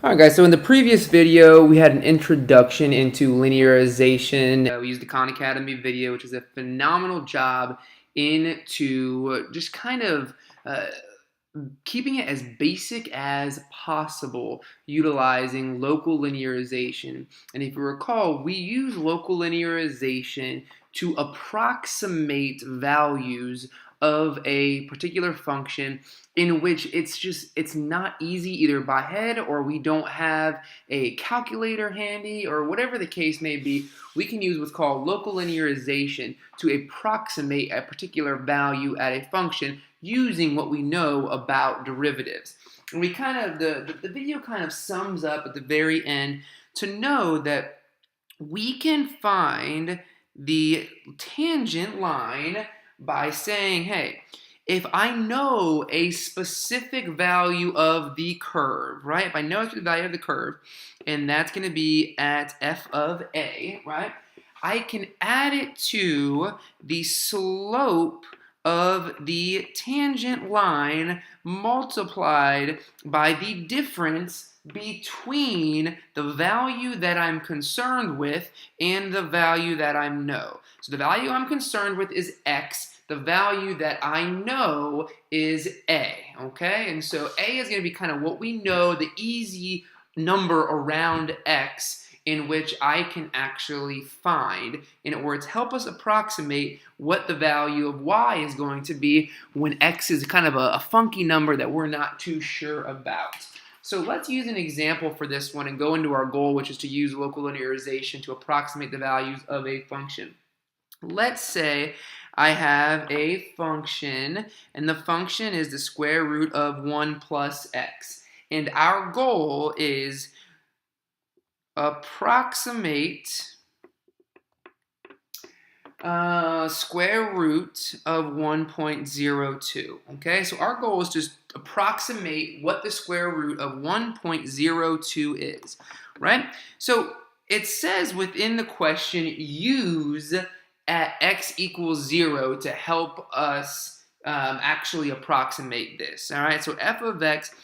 Alright guys, so in the previous video we had an introduction into linearization. We used the Khan Academy video, which is a phenomenal job into just kind of keeping it as basic as possible, utilizing local linearization. And if you recall, we use local linearization to approximate values of a particular function in which it's not easy either by head, or we don't have a calculator handy, or whatever the case may be. We can use what's called local linearization to approximate a particular value at a function using what we know about derivatives. And we kind of, the video kind of sums up at the very end to know that we can find the tangent line by saying, hey, if I know a specific value of the curve, right? If I know the value of the curve, and that's going to be at f of a, right? I can add it to the slope of the tangent line multiplied by the difference between the value that I'm concerned with and the value that I know. So the value I'm concerned with is x. The value that I know is a, okay? And so a is going to be kind of what we know, the easy number around x, in which I can actually find in order to help us approximate what the value of y is going to be when x is kind of a funky number that we're not too sure about. So let's use an example for this one and go into our goal, which is to use local linearization to approximate the values of a function. Let's say I have a function, and the function is the square root of 1 plus x. And our goal is approximate square root of 1.02. Okay, so our goal is to approximate what the square root of 1.02 is, right? So it says within the question, use at x equals 0 to help us actually approximate this. All right, so f of x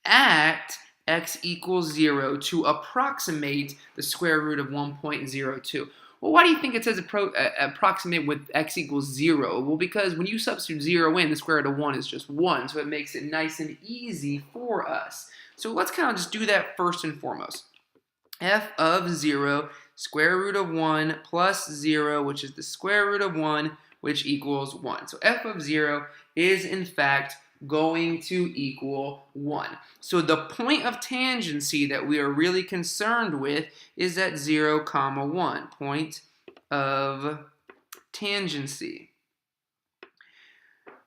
at x equals 0 to approximate the square root of 1.02. Well, why do you think it says approximate with x equals 0? Well, because when you substitute 0 in, the square root of 1 is just 1, so it makes it nice and easy for us. So let's kind of just do that first and foremost. F of 0, square root of 1 plus 0, which is the square root of 1, which equals 1. So f of 0 is, in fact, going to equal 1. So the point of tangency that we are really concerned with is at 0, comma 1. Point of tangency.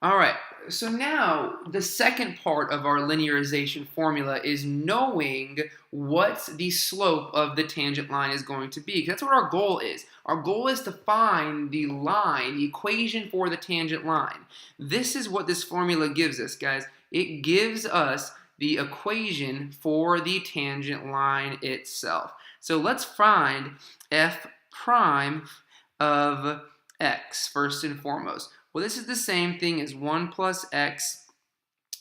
All right, so now the second part of our linearization formula is knowing what the slope of the tangent line is going to be. That's what our goal is. Our goal is to find the line, the equation for the tangent line. This is what this formula gives us, guys. It gives us the equation for the tangent line itself. So let's find f prime of x first and foremost. Well, this is the same thing as 1 plus x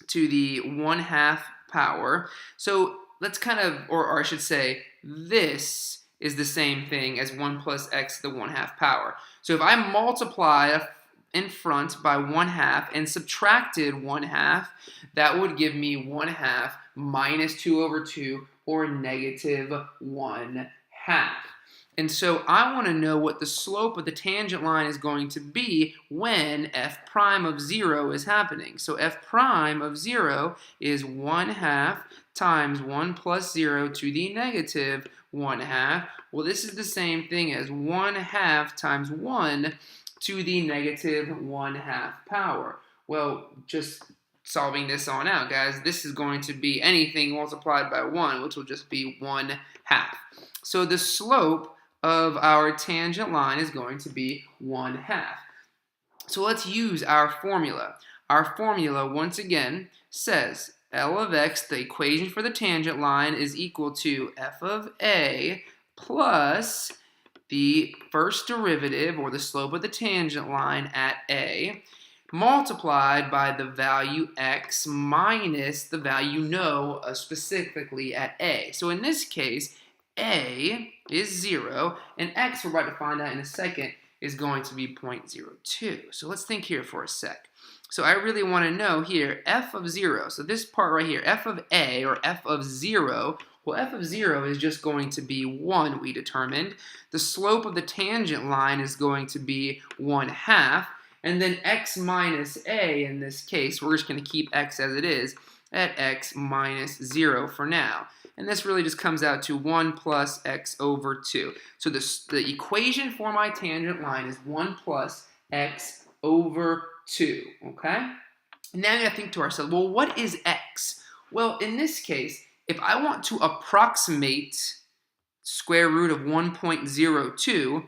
to the 1/2 power. So let's kind of, or I should say, this is the same thing as 1 plus x to the 1/2 power. So if I multiply in front by 1/2 and subtracted 1/2, that would give me 1/2 minus 2 over 2, or negative 1/2. And so I want to know what the slope of the tangent line is going to be when f prime of 0 is happening. So f prime of 0 is 1/2 times 1 plus 0 to the negative 1/2. Well, this is the same thing as 1/2 times 1 to the negative 1/2 power. Well, just solving this on out, guys, this is going to be anything multiplied by 1, which will just be 1/2. So the slope of our tangent line is going to be 1/2. So let's use our formula. Our formula, once again, says L of x, the equation for the tangent line, is equal to f of a plus the first derivative, or the slope of the tangent line at a, multiplied by the value x minus the value you know specifically at a. So in this case, a is 0, and x, we're about to find out in a second, is going to be 0.02. So let's think here for a sec. So I really want to know here, f of 0, so this part right here, f of a, or f of 0, well, f of 0 is just going to be 1, we determined. The slope of the tangent line is going to be 1/2, and then x minus a, in this case, we're just going to keep x as it is, at x minus 0 for now. And this really just comes out to 1 plus x over 2. So the equation for my tangent line is 1 plus x over 2, okay? And now we gotta think to ourselves, well, what is x? Well, in this case, if I want to approximate square root of 1.02,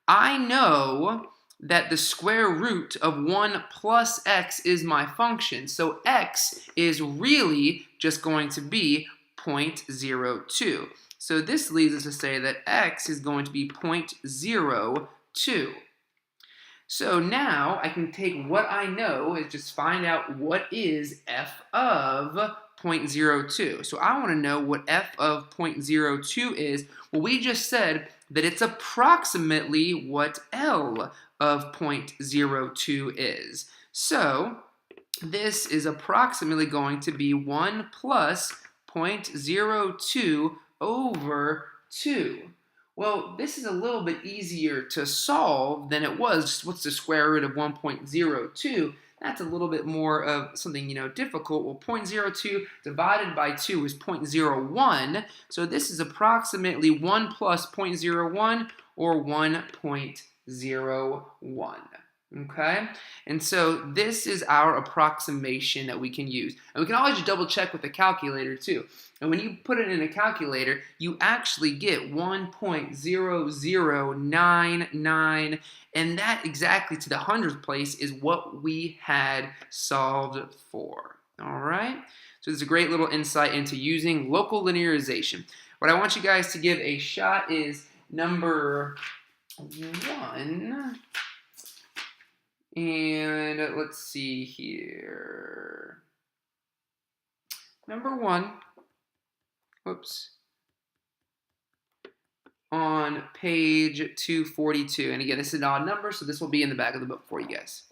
I know that the square root of 1 plus x is my function. So x is really just going to be 0.02. So this leads us to say that x is going to be 0.02. So now I can take what I know and just find out what is f of 0.02. So I want to know what f of 0.02 is. Well, we just said that it's approximately what L of 0.02 is. So this is approximately going to be 1 plus 0.02 over 2. Well, this is a little bit easier to solve than it was. What's the square root of 1.02? That's a little bit more of something, difficult. Well, 0.02 divided by 2 is 0.01. So this is approximately 1 plus 0.01, or 1.01. Okay? And so this is our approximation that we can use. And we can always just double check with the calculator too. And when you put it in a calculator, you actually get 1.0099, and that exactly to the 100th place is what we had solved for. All right? So this is a great little insight into using local linearization. What I want you guys to give a shot is number 1. And let's see here. Number 1. Whoops. On page 242. And again, this is an odd number, so this will be in the back of the book for you guys.